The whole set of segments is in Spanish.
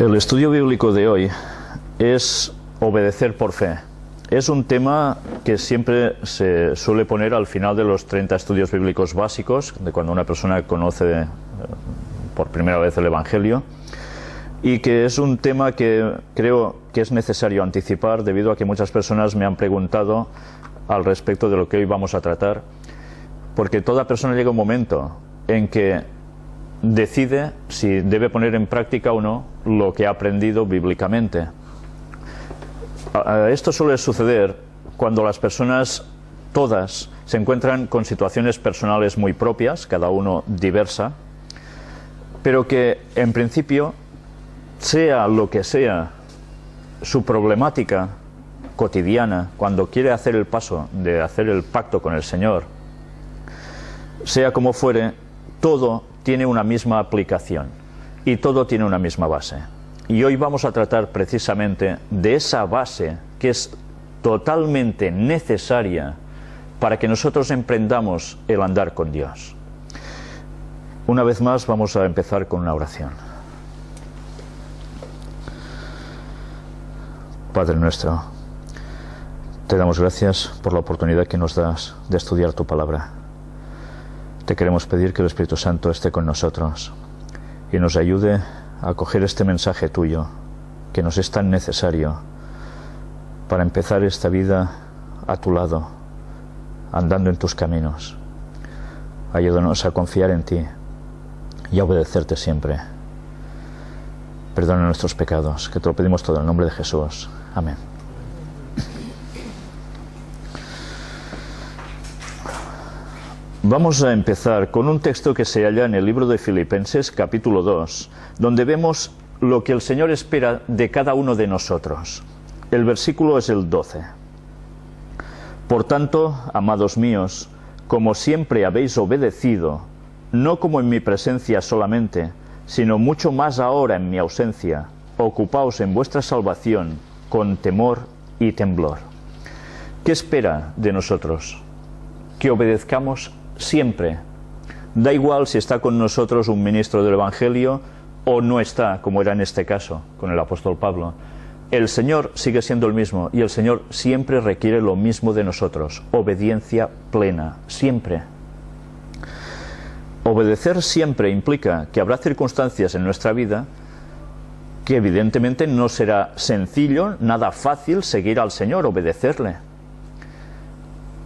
El estudio bíblico de hoy es obedecer por fe. Es un tema que siempre se suele poner al final de los 30 estudios bíblicos básicos, de cuando una persona conoce por primera vez el Evangelio, y que es un tema que creo que es necesario anticipar debido a que muchas personas me han preguntado al respecto de lo que hoy vamos a tratar, porque toda persona llega un momento en que decide si debe poner en práctica o no lo que ha aprendido bíblicamente. Esto suele suceder cuando las personas todas se encuentran con situaciones personales muy propias, cada uno diversa, pero que en principio, sea lo que sea su problemática cotidiana, cuando quiere hacer el paso de hacer el pacto con el Señor, sea como fuere, todo tiene una misma aplicación y todo tiene una misma base. Y hoy vamos a tratar precisamente de esa base que es totalmente necesaria para que nosotros emprendamos el andar con Dios. Una vez más vamos a empezar con una oración. Padre nuestro, te damos gracias por la oportunidad que nos das de estudiar tu palabra. Te queremos pedir que el Espíritu Santo esté con nosotros y nos ayude a acoger este mensaje tuyo, que nos es tan necesario para empezar esta vida a tu lado, andando en tus caminos. Ayúdanos a confiar en ti y a obedecerte siempre. Perdona nuestros pecados, que te lo pedimos todo en el nombre de Jesús. Amén. Vamos a empezar con un texto que se halla en el libro de Filipenses, capítulo 2, donde vemos lo que el Señor espera de cada uno de nosotros. El versículo es el 12. Por tanto, amados míos, como siempre habéis obedecido, no como en mi presencia solamente, sino mucho más ahora en mi ausencia, ocupaos en vuestra salvación con temor y temblor. ¿Qué espera de nosotros? Que obedezcamos siempre. Da igual si está con nosotros un ministro del Evangelio o no está, como era en este caso con el apóstol Pablo. El Señor sigue siendo el mismo y el Señor siempre requiere lo mismo de nosotros: obediencia plena, siempre. Obedecer siempre implica que habrá circunstancias en nuestra vida que evidentemente no será sencillo, nada fácil seguir al Señor, obedecerle.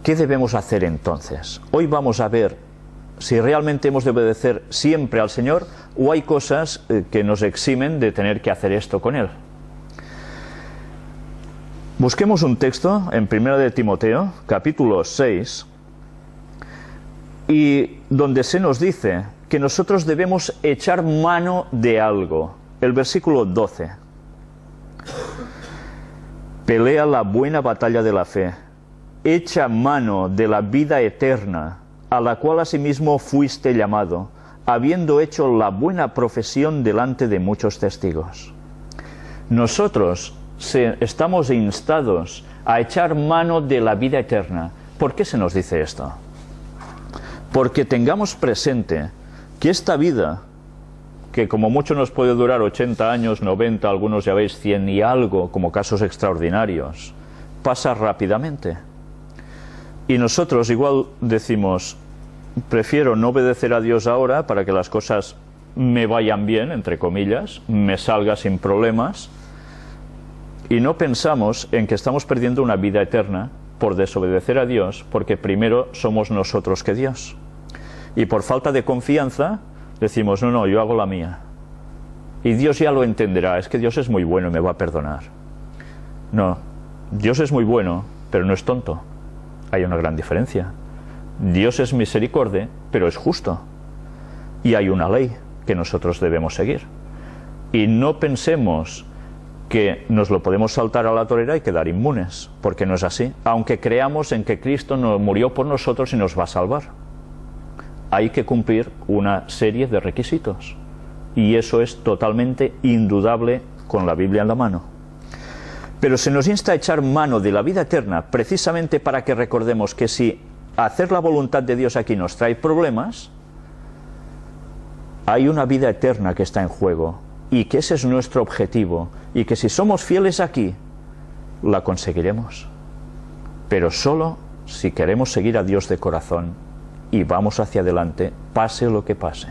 ¿Qué debemos hacer entonces? Hoy vamos a ver si realmente hemos de obedecer siempre al Señor o hay cosas que nos eximen de tener que hacer esto con Él. Busquemos un texto en 1 de Timoteo, capítulo 6, y donde se nos dice que nosotros debemos echar mano de algo. El versículo 12. Pelea la buena batalla de la fe. Echa mano de la vida eterna, a la cual asimismo fuiste llamado, habiendo hecho la buena profesión delante de muchos testigos. Nosotros estamos instados a echar mano de la vida eterna. ¿Por qué se nos dice esto? Porque tengamos presente que esta vida, que como mucho nos puede durar 80 años, 90, algunos ya veis 100 y algo, como casos extraordinarios, pasa rápidamente. Y nosotros igual decimos, prefiero no obedecer a Dios ahora para que las cosas me vayan bien, entre comillas, me salga sin problemas, y no pensamos en que estamos perdiendo una vida eterna por desobedecer a Dios, porque primero somos nosotros que Dios. Y por falta de confianza decimos, no, yo hago la mía. Y Dios ya lo entenderá, es que Dios es muy bueno y me va a perdonar. No, Dios es muy bueno, pero no es tonto. Hay una gran diferencia. Dios es misericordia, pero es justo. Y hay una ley que nosotros debemos seguir. Y no pensemos que nos lo podemos saltar a la torera y quedar inmunes, porque no es así, aunque creamos en que Cristo no murió por nosotros y nos va a salvar. Hay que cumplir una serie de requisitos, y eso es totalmente indudable con la Biblia en la mano. Pero se nos insta a echar mano de la vida eterna precisamente para que recordemos que si hacer la voluntad de Dios aquí nos trae problemas, hay una vida eterna que está en juego, y que ese es nuestro objetivo, y que si somos fieles aquí, la conseguiremos. Pero solo si queremos seguir a Dios de corazón y vamos hacia adelante, pase lo que pase.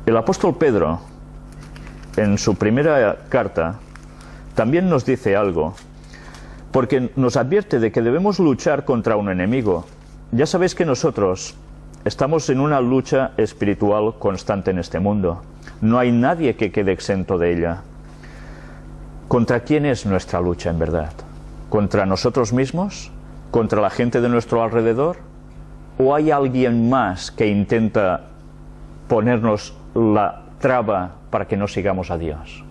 El apóstol Pedro, en su primera carta, también nos dice algo, porque nos advierte de que debemos luchar contra un enemigo. Ya sabéis que nosotros estamos en una lucha espiritual constante en este mundo. No hay nadie que quede exento de ella. ¿Contra quién es nuestra lucha en verdad? ¿Contra nosotros mismos? ¿Contra la gente de nuestro alrededor? ¿O hay alguien más que intenta ponernos la traba para que no sigamos a Dios?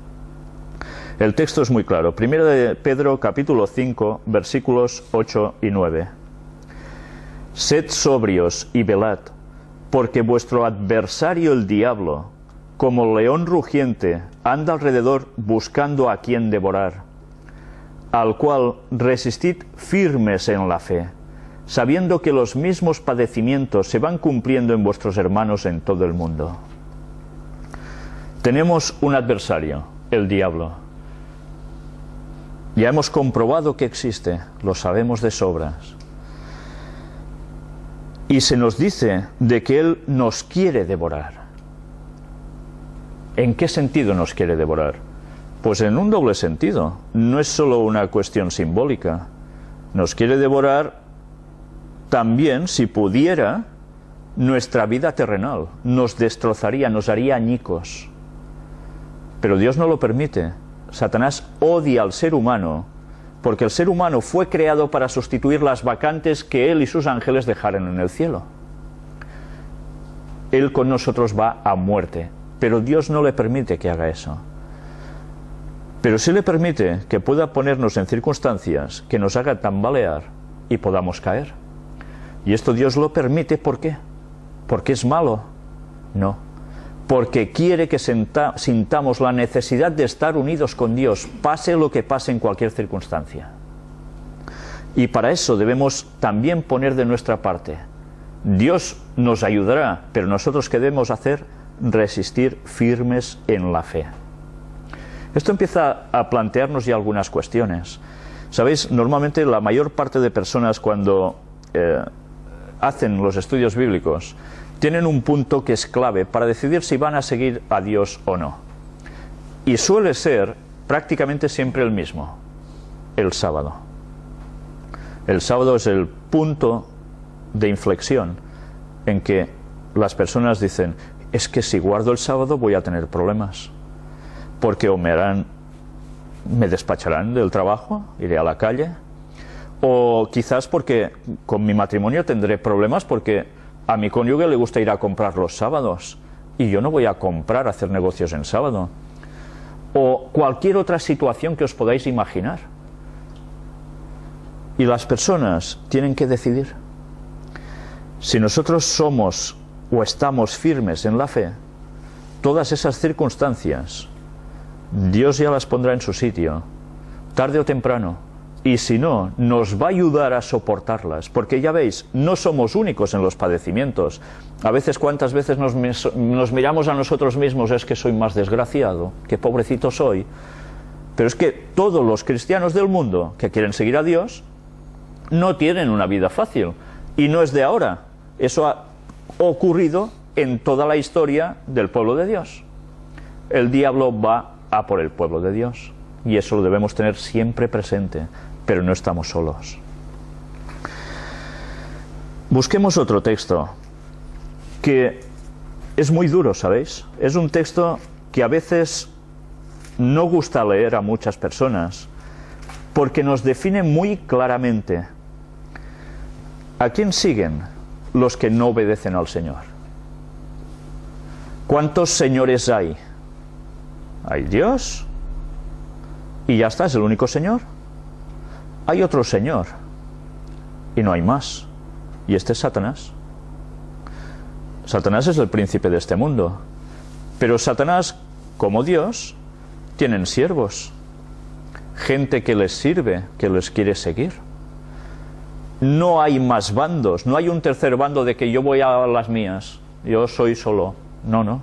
El texto es muy claro. Primero de Pedro, capítulo 5, versículos 8 y 9. Sed sobrios y velad, porque vuestro adversario el diablo, como león rugiente, anda alrededor buscando a quien devorar, al cual resistid firmes en la fe, sabiendo que los mismos padecimientos se van cumpliendo en vuestros hermanos en todo el mundo. Tenemos un adversario, el diablo. Ya hemos comprobado que existe, lo sabemos de sobras. Y se nos dice de que él nos quiere devorar. ¿En qué sentido nos quiere devorar? Pues en un doble sentido. No es solo una cuestión simbólica. Nos quiere devorar también, si pudiera, nuestra vida terrenal. Nos destrozaría, nos haría añicos. Pero Dios no lo permite. Satanás odia al ser humano, porque el ser humano fue creado para sustituir las vacantes que él y sus ángeles dejaron en el cielo. Él con nosotros va a muerte, pero Dios no le permite que haga eso. Pero sí le permite que pueda ponernos en circunstancias que nos haga tambalear y podamos caer. Y esto Dios lo permite, ¿por qué? ¿Porque es malo? No. Porque quiere que sintamos la necesidad de estar unidos con Dios, pase lo que pase en cualquier circunstancia. Y para eso debemos también poner de nuestra parte. Dios nos ayudará, pero nosotros ¿qué debemos hacer? Resistir firmes en la fe. Esto empieza a plantearnos ya algunas cuestiones. Sabéis, normalmente la mayor parte de personas cuando hacen los estudios bíblicos tienen un punto que es clave para decidir si van a seguir a Dios o no. Y suele ser prácticamente siempre el mismo, el sábado. El sábado es el punto de inflexión en que las personas dicen, es que si guardo el sábado voy a tener problemas, porque o me despacharán del trabajo, iré a la calle, o quizás porque con mi matrimonio tendré problemas porque a mi cónyuge le gusta ir a comprar los sábados y yo no voy a comprar, hacer negocios en sábado. O cualquier otra situación que os podáis imaginar. Y las personas tienen que decidir. Si nosotros somos o estamos firmes en la fe, todas esas circunstancias, Dios ya las pondrá en su sitio, tarde o temprano. Y si no, nos va a ayudar a soportarlas, porque ya veis, no somos únicos en los padecimientos. A veces, ¿cuántas veces nos miramos a nosotros mismos? Es que soy más desgraciado, qué pobrecito soy. Pero es que todos los cristianos del mundo que quieren seguir a Dios no tienen una vida fácil. Y no es de ahora. Eso ha ocurrido en toda la historia del pueblo de Dios. El diablo va a por el pueblo de Dios. Y eso lo debemos tener siempre presente. Pero no estamos solos. Busquemos otro texto que es muy duro, ¿sabéis? Es un texto que a veces no gusta leer a muchas personas porque nos define muy claramente a quién siguen los que no obedecen al Señor. ¿Cuántos señores hay? Hay Dios y ya está, es el único Señor. Hay otro Señor y no hay más, y este es Satanás. Satanás es el príncipe de este mundo, pero Satanás, como Dios, tienen siervos, gente que les sirve, que les quiere seguir. No hay más bandos, no hay un tercer bando de que yo voy a las mías, yo soy solo. No, no.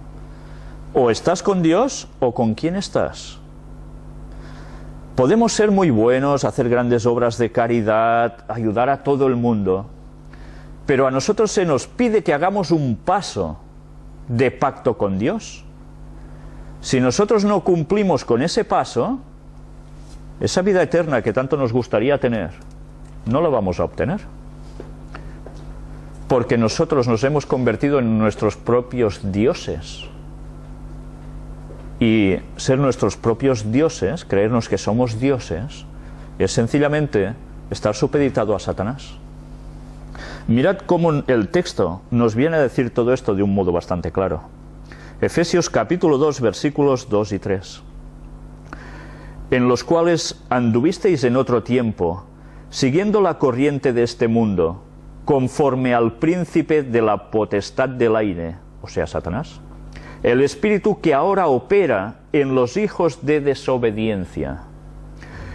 O estás con Dios o con quién estás. Podemos ser muy buenos, hacer grandes obras de caridad, ayudar a todo el mundo, pero a nosotros se nos pide que hagamos un paso de pacto con Dios. Si nosotros no cumplimos con ese paso, esa vida eterna que tanto nos gustaría tener, no la vamos a obtener. Porque nosotros nos hemos convertido en nuestros propios dioses. Y ser nuestros propios dioses, creernos que somos dioses, es sencillamente estar supeditado a Satanás. Mirad cómo el texto nos viene a decir todo esto de un modo bastante claro. Efesios capítulo 2, versículos 2 y 3. En los cuales anduvisteis en otro tiempo, siguiendo la corriente de este mundo, conforme al príncipe de la potestad del aire, o sea, Satanás, el espíritu que ahora opera en los hijos de desobediencia,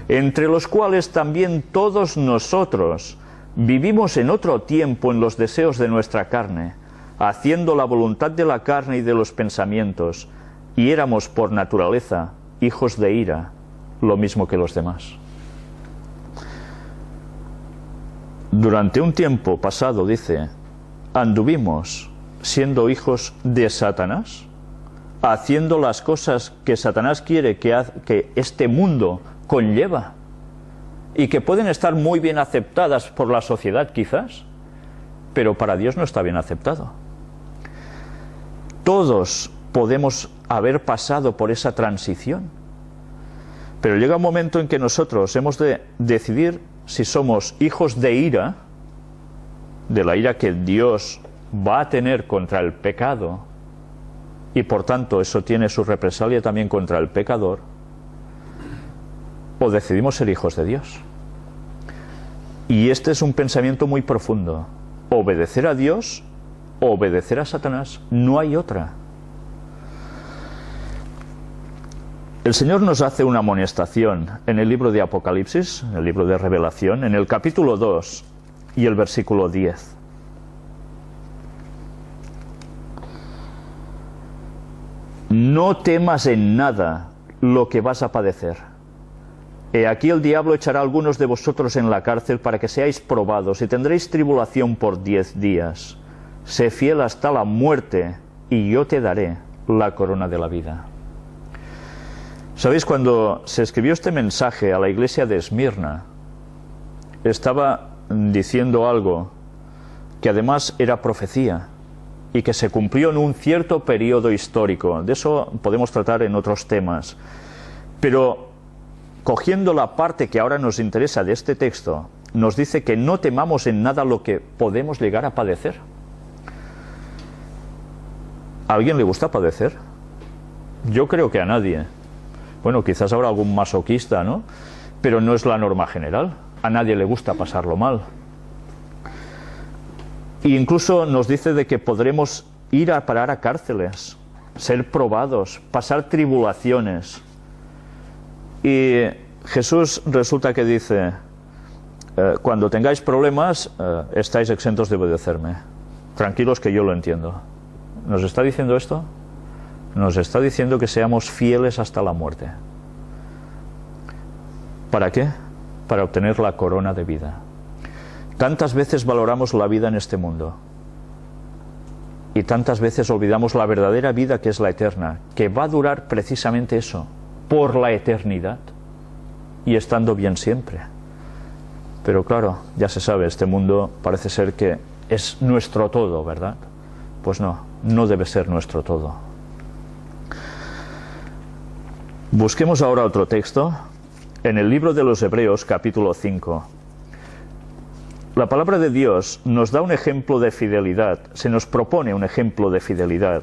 entre los cuales también todos nosotros vivimos en otro tiempo en los deseos de nuestra carne, haciendo la voluntad de la carne y de los pensamientos, y éramos por naturaleza hijos de ira, lo mismo que los demás. Durante un tiempo pasado, dice, anduvimos siendo hijos de Satanás, haciendo las cosas que Satanás quiere que este mundo conlleva y que pueden estar muy bien aceptadas por la sociedad quizás, pero para Dios no está bien aceptado. Todos podemos haber pasado por esa transición, pero llega un momento en que nosotros hemos de decidir si somos hijos de ira, de la ira que Dios va a tener contra el pecado, y por tanto eso tiene su represalia también contra el pecador, o decidimos ser hijos de Dios. Y este es un pensamiento muy profundo. Obedecer a Dios o obedecer a Satanás, no hay otra. El Señor nos hace una amonestación en el libro de Apocalipsis, en el libro de Revelación, en el capítulo 2 y el versículo 10. No temas en nada lo que vas a padecer. He aquí el diablo echará a algunos de vosotros en la cárcel para que seáis probados y tendréis tribulación por 10 días. Sé fiel hasta la muerte y yo te daré la corona de la vida. ¿Sabéis? Cuando se escribió este mensaje a la iglesia de Esmirna, estaba diciendo algo que además era profecía y que se cumplió en un cierto periodo histórico. De eso podemos tratar en otros temas. Pero cogiendo la parte que ahora nos interesa de este texto, nos dice que no temamos en nada lo que podemos llegar a padecer. ¿A alguien le gusta padecer? Yo creo que a nadie. Bueno, quizás habrá algún masoquista, ¿no? Pero no es la norma general. A nadie le gusta pasarlo mal. E incluso nos dice de que podremos ir a parar a cárceles, ser probados, pasar tribulaciones. Y Jesús resulta que dice, cuando tengáis problemas, estáis exentos de obedecerme. Tranquilos que yo lo entiendo. ¿Nos está diciendo esto? Nos está diciendo que seamos fieles hasta la muerte. ¿Para qué? Para obtener la corona de vida. Tantas veces valoramos la vida en este mundo y tantas veces olvidamos la verdadera vida, que es la eterna, que va a durar precisamente eso, por la eternidad y estando bien siempre. Pero claro, ya se sabe, este mundo parece ser que es nuestro todo, ¿verdad? Pues no, no debe ser nuestro todo. Busquemos ahora otro texto en el libro de los Hebreos, capítulo 5. La palabra de Dios nos da un ejemplo de fidelidad, se nos propone un ejemplo de fidelidad.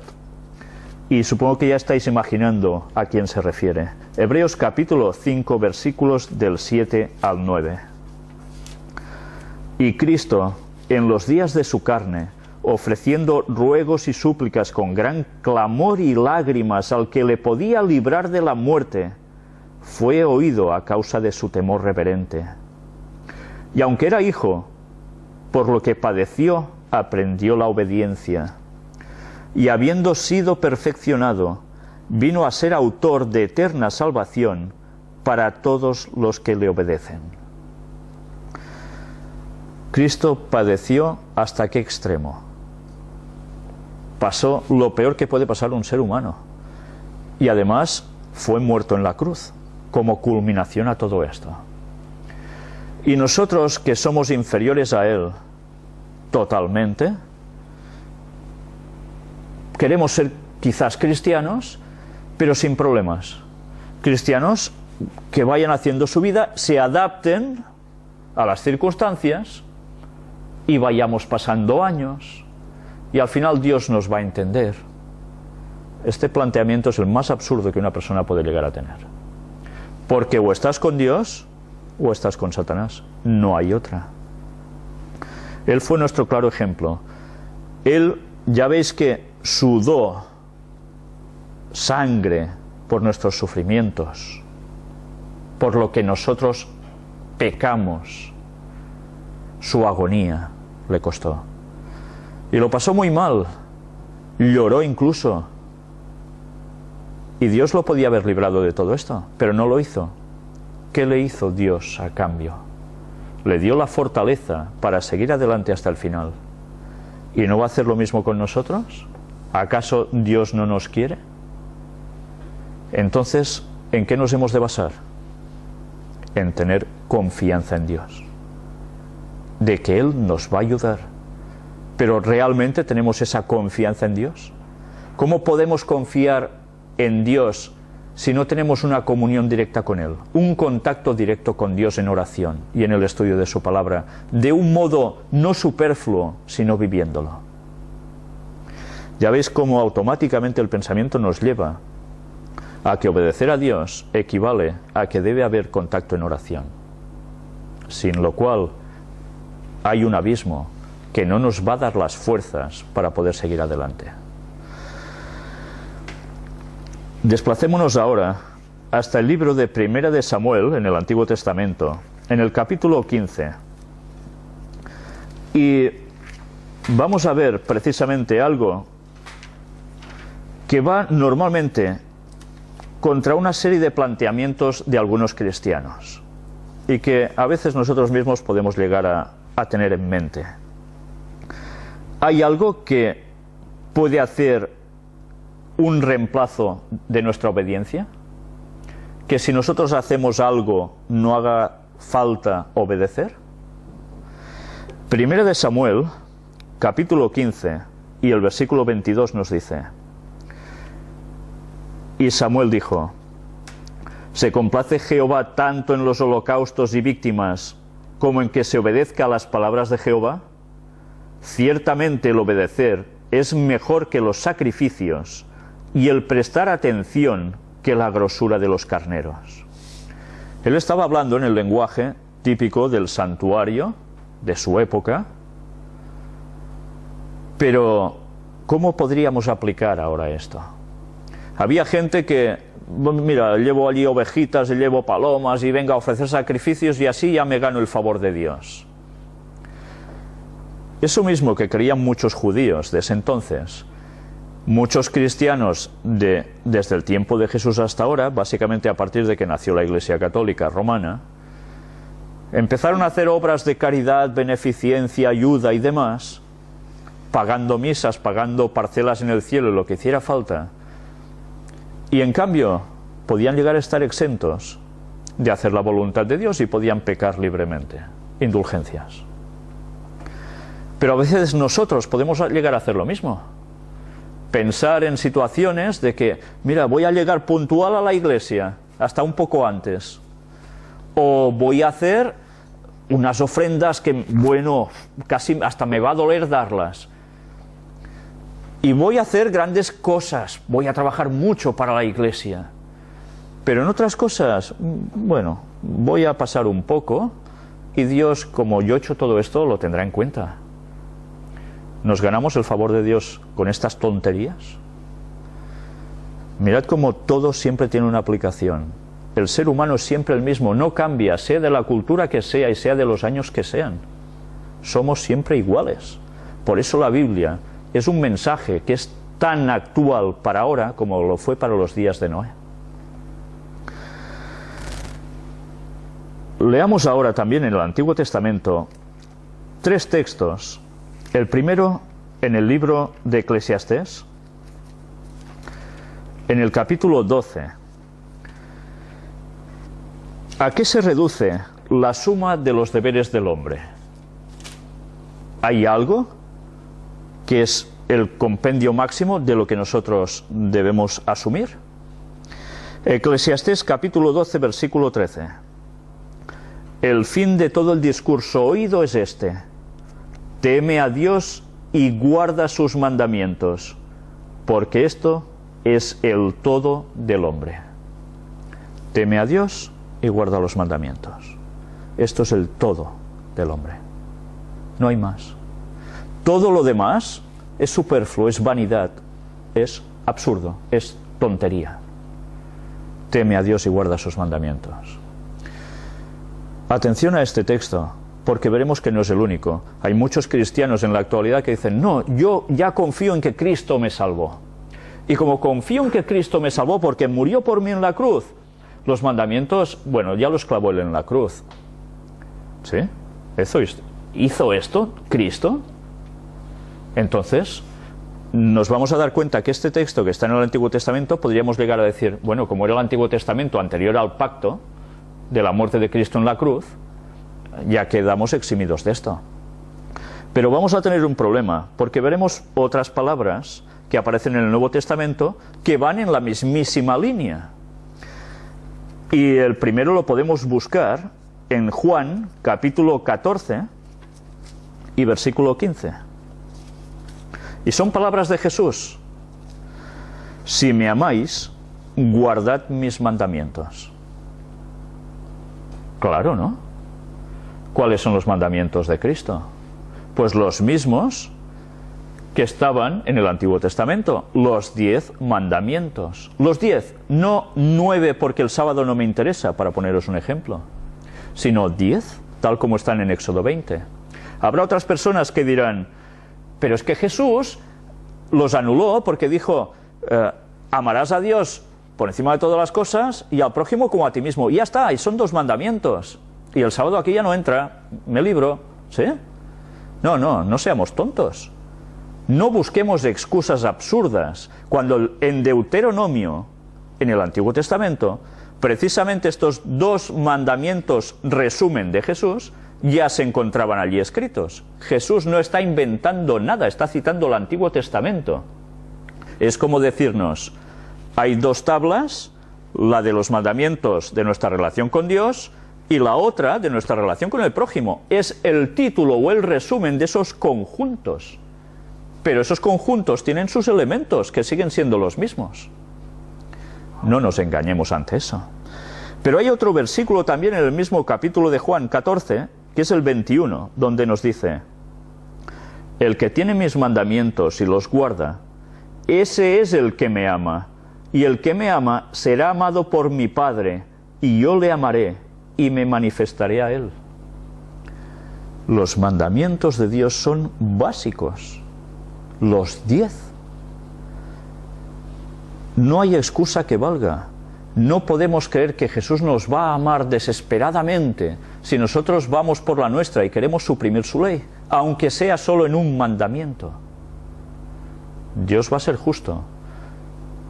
Y supongo que ya estáis imaginando a quién se refiere. Hebreos capítulo 5, versículos del 7 al 9. Y Cristo, en los días de su carne, ofreciendo ruegos y súplicas con gran clamor y lágrimas al que le podía librar de la muerte, fue oído a causa de su temor reverente. Y aunque era hijo, por lo que padeció, aprendió la obediencia. Y habiendo sido perfeccionado, vino a ser autor de eterna salvación para todos los que le obedecen. Cristo padeció ¿hasta qué extremo? Pasó lo peor que puede pasar un ser humano. Y además fue muerto en la cruz, como culminación a todo esto. Y nosotros, que somos inferiores a Él totalmente, queremos ser quizás cristianos, pero sin problemas. Cristianos que vayan haciendo su vida, se adapten a las circunstancias y vayamos pasando años y al final Dios nos va a entender. Este planteamiento es el más absurdo que una persona puede llegar a tener. Porque o estás con Dios o estás con Satanás. No hay otra. Él fue nuestro claro ejemplo. Él, ya veis que sudó sangre por nuestros sufrimientos, por lo que nosotros pecamos. Su agonía le costó. Y lo pasó muy mal. Lloró incluso. Y Dios lo podía haber librado de todo esto, pero no lo hizo. ¿Qué le hizo Dios a cambio? Le dio la fortaleza para seguir adelante hasta el final. ¿Y no va a hacer lo mismo con nosotros? ¿Acaso Dios no nos quiere? Entonces, ¿en qué nos hemos de basar? En tener confianza en Dios, de que Él nos va a ayudar. Pero ¿realmente tenemos esa confianza en Dios? ¿Cómo podemos confiar en Dios si no tenemos una comunión directa con Él? Un contacto directo con Dios en oración y en el estudio de su palabra, de un modo no superfluo, sino viviéndolo. Ya veis cómo automáticamente el pensamiento nos lleva a que obedecer a Dios equivale a que debe haber contacto en oración, sin lo cual hay un abismo que no nos va a dar las fuerzas para poder seguir adelante. Desplacémonos ahora hasta el libro de Primera de Samuel en el Antiguo Testamento, en el capítulo 15. Y vamos a ver precisamente algo que va normalmente contra una serie de planteamientos de algunos cristianos y que a veces nosotros mismos podemos llegar a tener en mente. ¿Hay algo que puede hacer un reemplazo de nuestra obediencia? ¿Que si nosotros hacemos algo no haga falta obedecer? Primera de Samuel, capítulo 15 y el versículo 22 nos dice: y Samuel dijo: ¿se complace Jehová tanto en los holocaustos y víctimas como en que se obedezca a las palabras de Jehová? Ciertamente el obedecer es mejor que los sacrificios, y el prestar atención que la grosura de los carneros. Él estaba hablando en el lenguaje típico del santuario de su época, pero ¿cómo podríamos aplicar ahora esto? Había gente que, mira, llevo allí ovejitas, llevo palomas y venga a ofrecer sacrificios y así ya me gano el favor de Dios. Eso mismo que creían muchos judíos de ese entonces. Muchos cristianos desde el tiempo de Jesús hasta ahora, básicamente a partir de que nació la Iglesia Católica Romana, empezaron a hacer obras de caridad, beneficencia, ayuda y demás, pagando misas, pagando parcelas en el cielo, lo que hiciera falta, y en cambio podían llegar a estar exentos de hacer la voluntad de Dios y podían pecar libremente, indulgencias. Pero a veces nosotros podemos llegar a hacer lo mismo. Pensar en situaciones de que, mira, voy a llegar puntual a la iglesia, hasta un poco antes. O voy a hacer unas ofrendas que, bueno, casi hasta me va a doler darlas. Y voy a hacer grandes cosas, voy a trabajar mucho para la iglesia. Pero en otras cosas, bueno, voy a pasar un poco y Dios, como yo he hecho todo esto, lo tendrá en cuenta. ¿Nos ganamos el favor de Dios con estas tonterías? Mirad cómo todo siempre tiene una aplicación. El ser humano es siempre el mismo, no cambia, sea de la cultura que sea y sea de los años que sean. Somos siempre iguales. Por eso la Biblia es un mensaje que es tan actual para ahora como lo fue para los días de Noé. Leamos ahora también en el Antiguo Testamento 3 textos. El primero en el libro de Eclesiastés, en el capítulo 12. ¿A qué se reduce la suma de los deberes del hombre? ¿Hay algo que es el compendio máximo de lo que nosotros debemos asumir? Eclesiastés capítulo 12, versículo 13. El fin de todo el discurso oído es este: teme a Dios y guarda sus mandamientos, porque esto es el todo del hombre. Teme a Dios y guarda los mandamientos. Esto es el todo del hombre. No hay más. Todo lo demás es superfluo, es vanidad, es absurdo, es tontería. Teme a Dios y guarda sus mandamientos. Atención a este texto, porque veremos que no es el único. Hay muchos cristianos en la actualidad que dicen: no, yo ya confío en que Cristo me salvó. Y como confío en que Cristo me salvó porque murió por mí en la cruz, los mandamientos, bueno, ya los clavó él en la cruz. ¿Sí? ¿Hizo esto Cristo? Entonces, nos vamos a dar cuenta que este texto que está en el Antiguo Testamento, podríamos llegar a decir, bueno, como era el Antiguo Testamento anterior al pacto de la muerte de Cristo en la cruz, ya quedamos eximidos de esto. Pero vamos a tener un problema, porque veremos otras palabras que aparecen en el Nuevo Testamento que van en la mismísima línea. Y el primero lo podemos buscar en Juan capítulo 14 y versículo 15. Y son palabras de Jesús: si me amáis, guardad mis mandamientos. Claro, ¿no? ¿Cuáles son los mandamientos de Cristo? Pues los mismos que estaban en el Antiguo Testamento, los 10 mandamientos. Los 10, no 9 porque el sábado no me interesa, para poneros un ejemplo, sino 10, tal como están en Éxodo 20. Habrá otras personas que dirán: pero es que Jesús los anuló porque dijo, amarás a Dios por encima de todas las cosas y al prójimo como a ti mismo. Y ya está, y son 2 mandamientos. Y el sábado aquí ya no entra, me libro, ¿sí? No seamos tontos. No busquemos excusas absurdas, cuando en Deuteronomio, en el Antiguo Testamento, precisamente estos 2 mandamientos resumen de Jesús ya se encontraban allí escritos. Jesús no está inventando nada, está citando el Antiguo Testamento. Es como decirnos: hay 2 tablas, la de los mandamientos de nuestra relación con Dios y la otra de nuestra relación con el prójimo. Es el título o el resumen de esos conjuntos. Pero esos conjuntos tienen sus elementos que siguen siendo los mismos. No nos engañemos ante eso. Pero hay otro versículo también en el mismo capítulo de Juan 14, que es el 21, donde nos dice: el que tiene mis mandamientos y los guarda, ese es el que me ama, y el que me ama será amado por mi Padre, y yo le amaré y me manifestaré a él. Los mandamientos de Dios son básicos, los 10. No hay excusa que valga. No podemos creer que Jesús nos va a amar desesperadamente si nosotros vamos por la nuestra y queremos suprimir su ley, aunque sea solo en un mandamiento. Dios va a ser justo.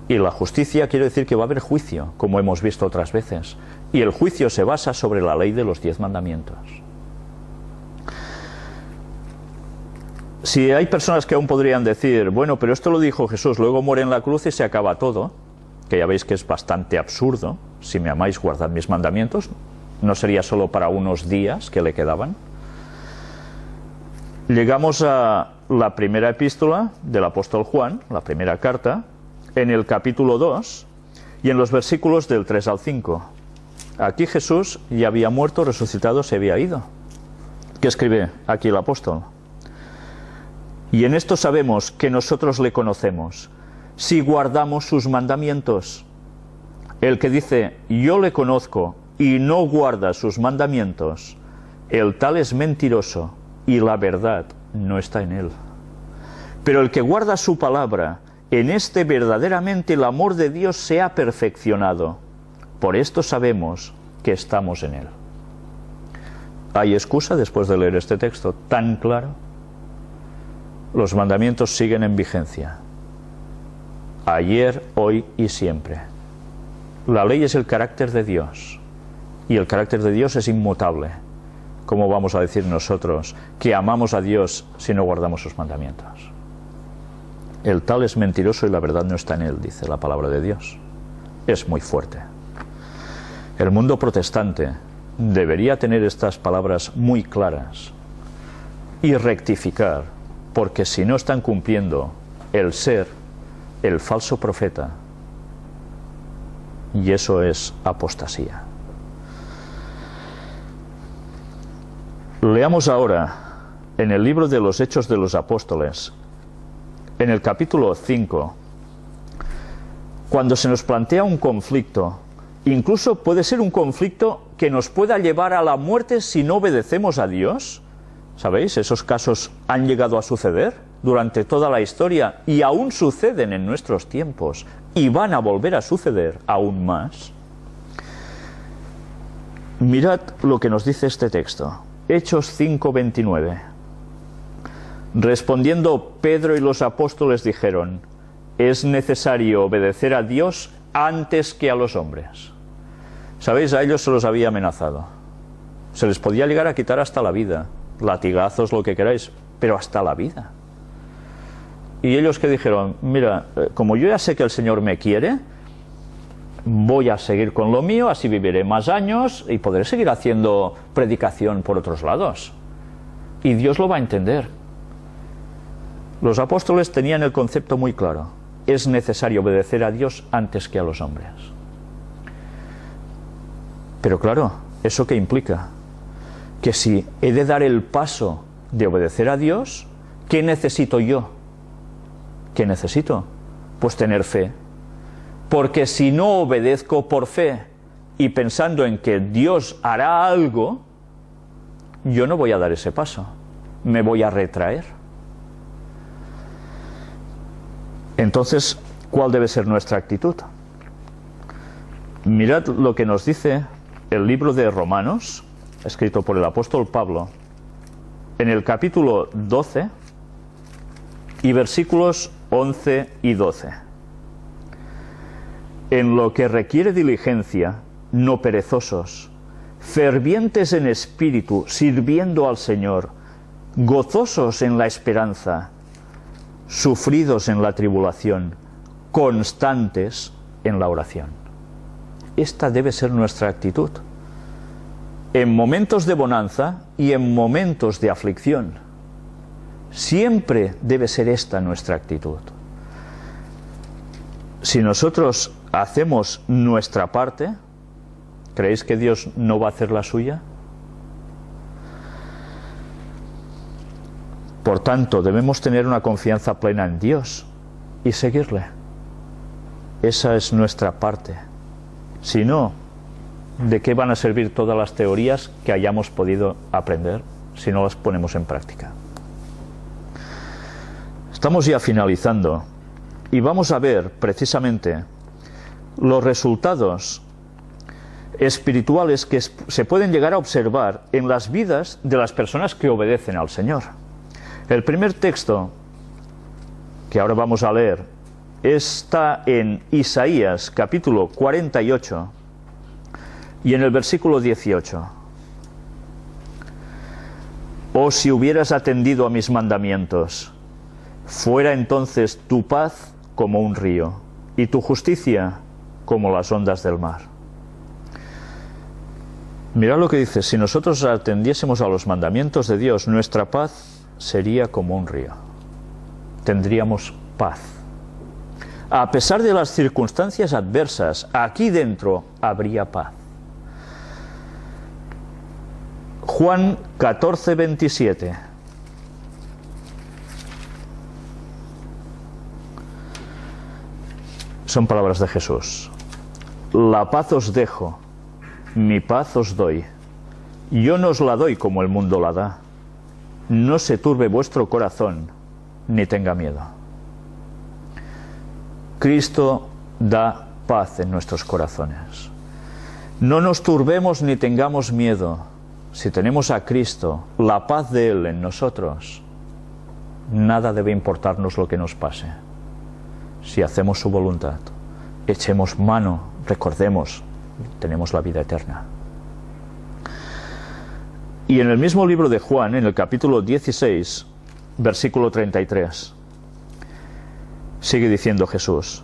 Y la justicia quiere decir que va a haber juicio, como hemos visto otras veces. Y el juicio se basa sobre la ley de los 10 mandamientos. Si hay personas que aún podrían decir: bueno, pero esto lo dijo Jesús, luego muere en la cruz y se acaba todo, que ya veis que es bastante absurdo. Si me amáis, guardad mis mandamientos. No sería solo para unos días que le quedaban. Llegamos a la primera epístola del apóstol Juan, la primera carta, en el capítulo 2 y en los versículos del 3 al 5. Aquí Jesús ya había muerto, resucitado, se había ido. ¿Qué escribe aquí el apóstol? Y en esto sabemos que nosotros le conocemos, si guardamos sus mandamientos. El que dice: yo le conozco, y no guarda sus mandamientos, el tal es mentiroso, y la verdad no está en él. Pero el que guarda su palabra, en este verdaderamente el amor de Dios se ha perfeccionado. Por esto sabemos que estamos en Él. ¿Hay excusa después de leer este texto tan claro? Los mandamientos siguen en vigencia. Ayer, hoy y siempre. La ley es el carácter de Dios. Y el carácter de Dios es inmutable. ¿Cómo vamos a decir nosotros que amamos a Dios si no guardamos sus mandamientos? El tal es mentiroso y la verdad no está en él, dice la palabra de Dios. Es muy fuerte. El mundo protestante debería tener estas palabras muy claras y rectificar, porque si no están cumpliendo el ser el falso profeta, y eso es apostasía. Leamos ahora en el libro de los Hechos de los Apóstoles, en el capítulo 5, cuando se nos plantea un conflicto, incluso puede ser un conflicto que nos pueda llevar a la muerte si no obedecemos a Dios. ¿Sabéis? Esos casos han llegado a suceder durante toda la historia y aún suceden en nuestros tiempos y van a volver a suceder aún más. Mirad lo que nos dice este texto. Hechos 5:29. Respondiendo Pedro y los apóstoles dijeron: es necesario obedecer a Dios antes que a los hombres. ¿Sabéis? A ellos se los había amenazado. Se les podía llegar a quitar hasta la vida, latigazos, lo que queráis, pero hasta la vida. Y ellos que dijeron: mira, como yo ya sé que el Señor me quiere, voy a seguir con lo mío, así viviré más años y podré seguir haciendo predicación por otros lados. Y Dios lo va a entender. Los apóstoles tenían el concepto muy claro. Es necesario obedecer a Dios antes que a los hombres. Pero claro, ¿eso qué implica? Que si he de dar el paso de obedecer a Dios, ¿qué necesito yo? ¿Qué necesito? Pues tener fe. Porque si no obedezco por fe y pensando en que Dios hará algo, yo no voy a dar ese paso. Me voy a retraer. Entonces, ¿cuál debe ser nuestra actitud? Mirad lo que nos dice el libro de Romanos, escrito por el apóstol Pablo, en el capítulo 12 y versículos 11 y 12. En lo que requiere diligencia, no perezosos, fervientes en espíritu, sirviendo al Señor, gozosos en la esperanza, sufridos en la tribulación, constantes en la oración. Esta debe ser nuestra actitud. En momentos de bonanza y en momentos de aflicción. Siempre debe ser esta nuestra actitud. Si nosotros hacemos nuestra parte, ¿creéis que Dios no va a hacer la suya? Por tanto, debemos tener una confianza plena en Dios y seguirle. Esa es nuestra parte. Si no, ¿de qué van a servir todas las teorías que hayamos podido aprender si no las ponemos en práctica? Estamos ya finalizando y vamos a ver precisamente los resultados espirituales que se pueden llegar a observar en las vidas de las personas que obedecen al Señor. El primer texto que ahora vamos a leer está en Isaías capítulo 48 y en el versículo 18. Oh, si hubieras atendido a mis mandamientos, fuera entonces tu paz como un río y tu justicia como las ondas del mar. Mirad lo que dice: si nosotros atendiésemos a los mandamientos de Dios, nuestra paz sería como un río. Tendríamos paz. A pesar de las circunstancias adversas, aquí dentro habría paz. Juan 14:27. Son palabras de Jesús. La paz os dejo, mi paz os doy. Yo no os la doy como el mundo la da. No se turbe vuestro corazón, ni tenga miedo. Cristo da paz en nuestros corazones. No nos turbemos ni tengamos miedo. Si tenemos a Cristo, la paz de Él en nosotros, nada debe importarnos lo que nos pase. Si hacemos su voluntad, echemos mano, recordemos, tenemos la vida eterna. Y en el mismo libro de Juan, en el capítulo 16, versículo 33, sigue diciendo Jesús: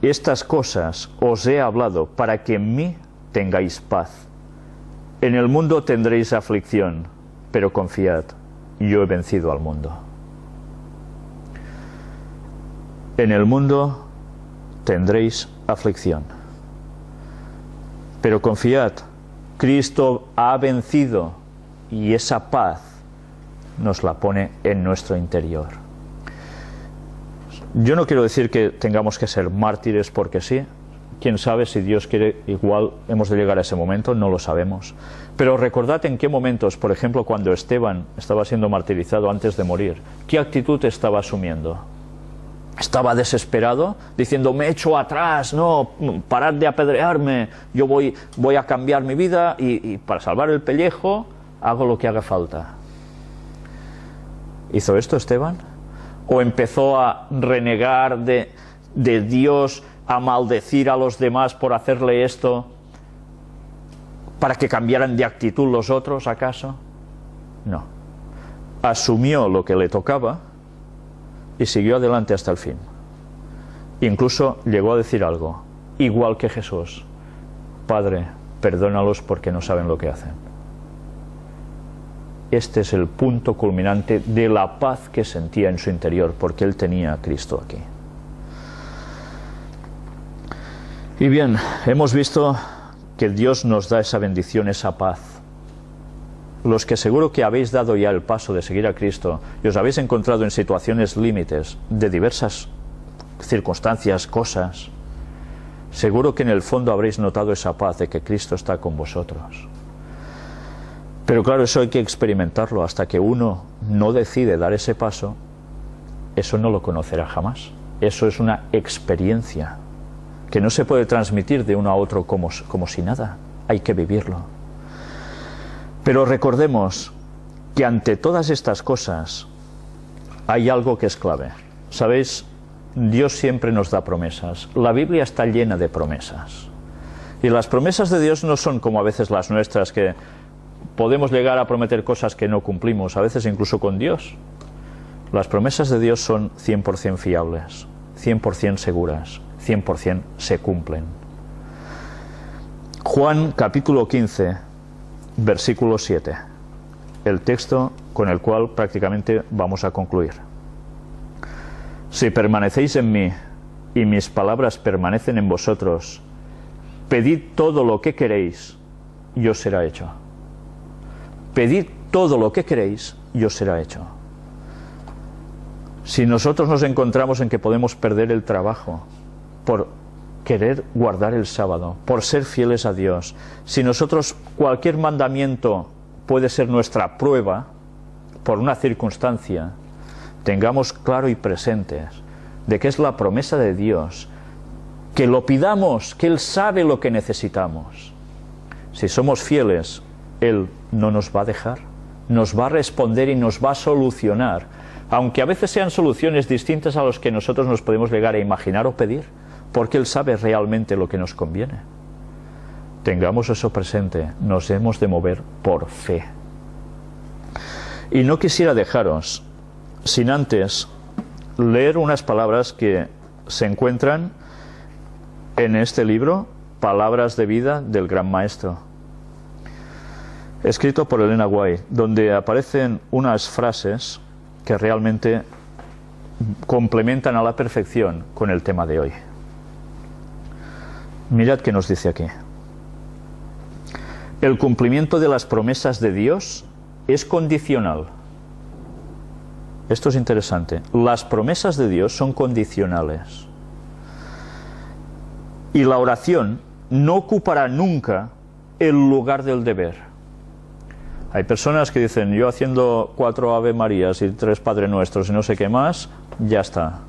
estas cosas os he hablado para que en mí tengáis paz. En el mundo tendréis aflicción, pero confiad, yo he vencido al mundo. En el mundo tendréis aflicción, pero confiad, Cristo ha vencido, y esa paz nos la pone en nuestro interior. Yo no quiero decir que tengamos que ser mártires porque sí. Quién sabe, si Dios quiere, igual hemos de llegar a ese momento, no lo sabemos. Pero recordad en qué momentos, por ejemplo, cuando Esteban estaba siendo martirizado antes de morir, ¿qué actitud estaba asumiendo? Estaba desesperado, diciendo: me echo atrás, no, parad de apedrearme, yo voy a cambiar mi vida y para salvar el pellejo hago lo que haga falta. ¿Hizo esto Esteban? ¿O empezó a renegar de Dios, a maldecir a los demás por hacerle esto, para que cambiaran de actitud los otros, acaso? No. Asumió lo que le tocaba y siguió adelante hasta el fin. Incluso llegó a decir algo, igual que Jesús: Padre, perdónalos porque no saben lo que hacen. Este es el punto culminante de la paz que sentía en su interior, porque él tenía a Cristo aquí. Y bien, hemos visto que Dios nos da esa bendición, esa paz. Los que seguro que habéis dado ya el paso de seguir a Cristo y os habéis encontrado en situaciones límites de diversas circunstancias, cosas, seguro que en el fondo habréis notado esa paz de que Cristo está con vosotros. Pero claro, eso hay que experimentarlo. Hasta que uno no decide dar ese paso, eso no lo conocerá jamás. Eso es una experiencia que no se puede transmitir de uno a otro como si nada. Hay que vivirlo. Pero recordemos que ante todas estas cosas hay algo que es clave. ¿Sabéis? Dios siempre nos da promesas. La Biblia está llena de promesas. Y las promesas de Dios no son como a veces las nuestras, que podemos llegar a prometer cosas que no cumplimos, a veces incluso con Dios. Las promesas de Dios son 100% fiables, 100% seguras, 100% se cumplen. Juan capítulo 15, versículo 7, el texto con el cual prácticamente vamos a concluir. Si permanecéis en mí y mis palabras permanecen en vosotros, pedid todo lo que queréis y os será hecho. Pedid todo lo que queréis y os será hecho. Si nosotros nos encontramos en que podemos perder el trabajo por querer guardar el sábado, por ser fieles a Dios, si nosotros cualquier mandamiento puede ser nuestra prueba por una circunstancia, tengamos claro y presentes de que es la promesa de Dios, que lo pidamos, que Él sabe lo que necesitamos. Si somos fieles, Él no nos va a dejar, nos va a responder y nos va a solucionar, aunque a veces sean soluciones distintas a las que nosotros nos podemos llegar a imaginar o pedir, porque Él sabe realmente lo que nos conviene. Tengamos eso presente, nos hemos de mover por fe. Y no quisiera dejaros sin antes leer unas palabras que se encuentran en este libro, Palabras de vida del Gran Maestro, escrito por Elena White, donde aparecen unas frases que realmente complementan a la perfección con el tema de hoy. Mirad qué nos dice aquí. El cumplimiento de las promesas de Dios es condicional. Esto es interesante. Las promesas de Dios son condicionales. Y la oración no ocupará nunca el lugar del deber. Hay personas que dicen, yo haciendo 4 Ave Marías y 3 Padre Nuestros y no sé qué más, ya está.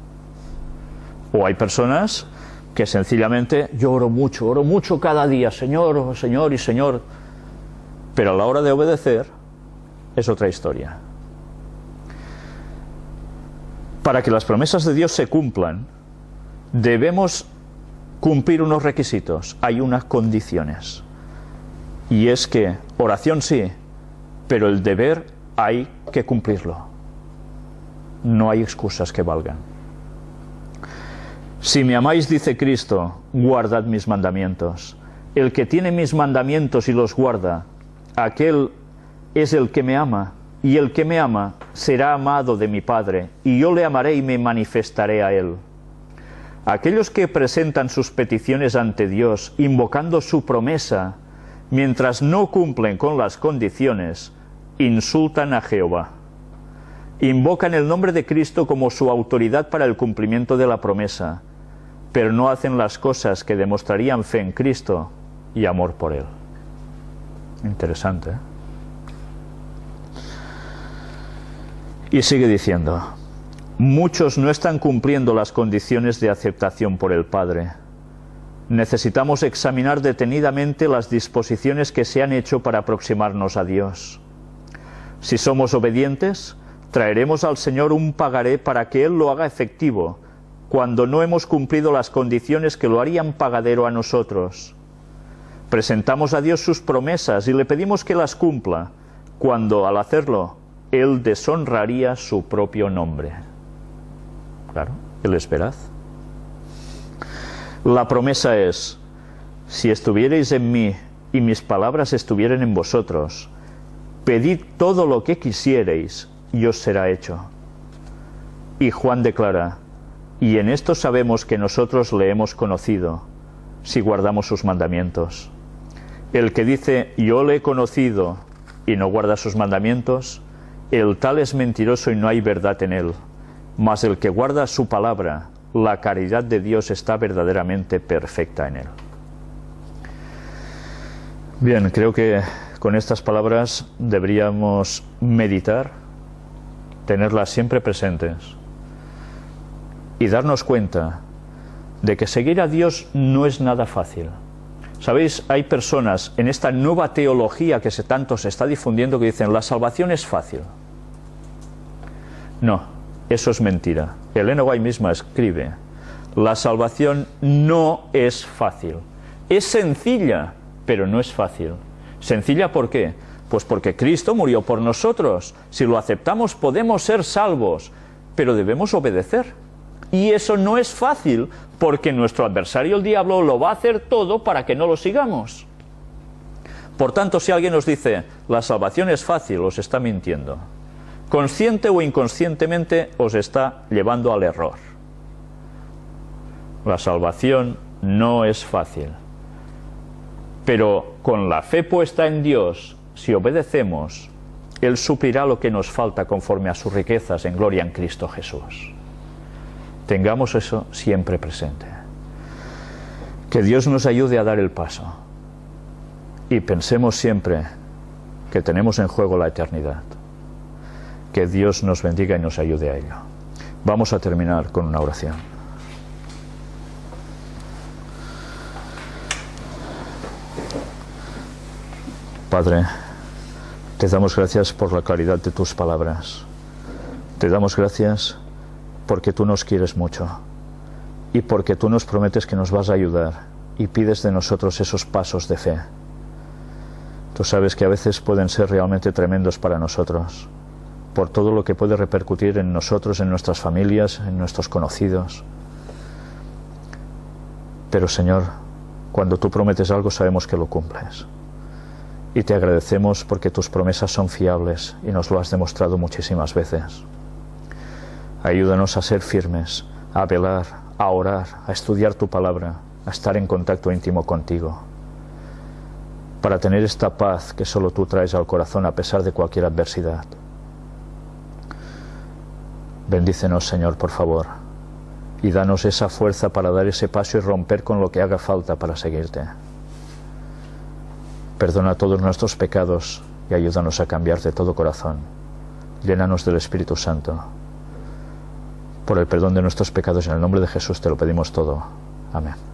O hay personas que sencillamente, yo oro mucho cada día, Señor, Señor y Señor, pero a la hora de obedecer es otra historia. Para que las promesas de Dios se cumplan, debemos cumplir unos requisitos, hay unas condiciones. Y es que oración sí, pero el deber hay que cumplirlo. No hay excusas que valgan. Si me amáis, dice Cristo, guardad mis mandamientos. El que tiene mis mandamientos y los guarda, aquel es el que me ama, y el que me ama será amado de mi Padre, y yo le amaré y me manifestaré a él. Aquellos que presentan sus peticiones ante Dios, invocando su promesa, mientras no cumplen con las condiciones, insultan a Jehová. Invocan el nombre de Cristo como su autoridad para el cumplimiento de la promesa, pero no hacen las cosas que demostrarían fe en Cristo y amor por Él. Interesante, ¿eh? Y sigue diciendo, muchos no están cumpliendo las condiciones de aceptación por el Padre. Necesitamos examinar detenidamente las disposiciones que se han hecho para aproximarnos a Dios. Si somos obedientes, traeremos al Señor un pagaré para que Él lo haga efectivo, cuando no hemos cumplido las condiciones que lo harían pagadero a nosotros. Presentamos a Dios sus promesas y le pedimos que las cumpla, cuando al hacerlo, Él deshonraría su propio nombre. Claro, Él es veraz. La promesa es, si estuvierais en mí y mis palabras estuvieran en vosotros, pedid todo lo que quisierais y os será hecho. Y Juan declara, y en esto sabemos que nosotros le hemos conocido, si guardamos sus mandamientos. El que dice, yo le he conocido, y no guarda sus mandamientos, el tal es mentiroso y no hay verdad en él. Mas el que guarda su palabra, la caridad de Dios está verdaderamente perfecta en él. Bien, creo que con estas palabras deberíamos meditar, tenerlas siempre presentes y darnos cuenta de que seguir a Dios no es nada fácil. ¿Sabéis? Hay personas en esta nueva teología que tanto se está difundiendo que dicen, la salvación es fácil. No, eso es mentira. Elena White misma escribe, la salvación no es fácil. Es sencilla, pero no es fácil. ¿Sencilla por qué? Pues porque Cristo murió por nosotros. Si lo aceptamos podemos ser salvos, pero debemos obedecer. Y eso no es fácil, porque nuestro adversario, el diablo, lo va a hacer todo para que no lo sigamos. Por tanto, si alguien nos dice, la salvación es fácil, os está mintiendo. Consciente o inconscientemente os está llevando al error. La salvación no es fácil. Pero con la fe puesta en Dios, si obedecemos, Él suplirá lo que nos falta conforme a sus riquezas en gloria en Cristo Jesús. Tengamos eso siempre presente. Que Dios nos ayude a dar el paso. Y pensemos siempre que tenemos en juego la eternidad. Que Dios nos bendiga y nos ayude a ello. Vamos a terminar con una oración. Padre, te damos gracias por la claridad de tus palabras. Te damos gracias porque tú nos quieres mucho y porque tú nos prometes que nos vas a ayudar y pides de nosotros esos pasos de fe. Tú sabes que a veces pueden ser realmente tremendos para nosotros, por todo lo que puede repercutir en nosotros, en nuestras familias, en nuestros conocidos. Pero Señor, cuando tú prometes algo sabemos que lo cumples. Y te agradecemos porque tus promesas son fiables y nos lo has demostrado muchísimas veces. Ayúdanos a ser firmes, a velar, a orar, a estudiar tu palabra, a estar en contacto íntimo contigo, para tener esta paz que solo tú traes al corazón a pesar de cualquier adversidad. Bendícenos, Señor, por favor, y danos esa fuerza para dar ese paso y romper con lo que haga falta para seguirte. Perdona todos nuestros pecados y ayúdanos a cambiar de todo corazón. Llénanos del Espíritu Santo. por el perdón de nuestros pecados. En el nombre de Jesús te lo pedimos todo. Amén.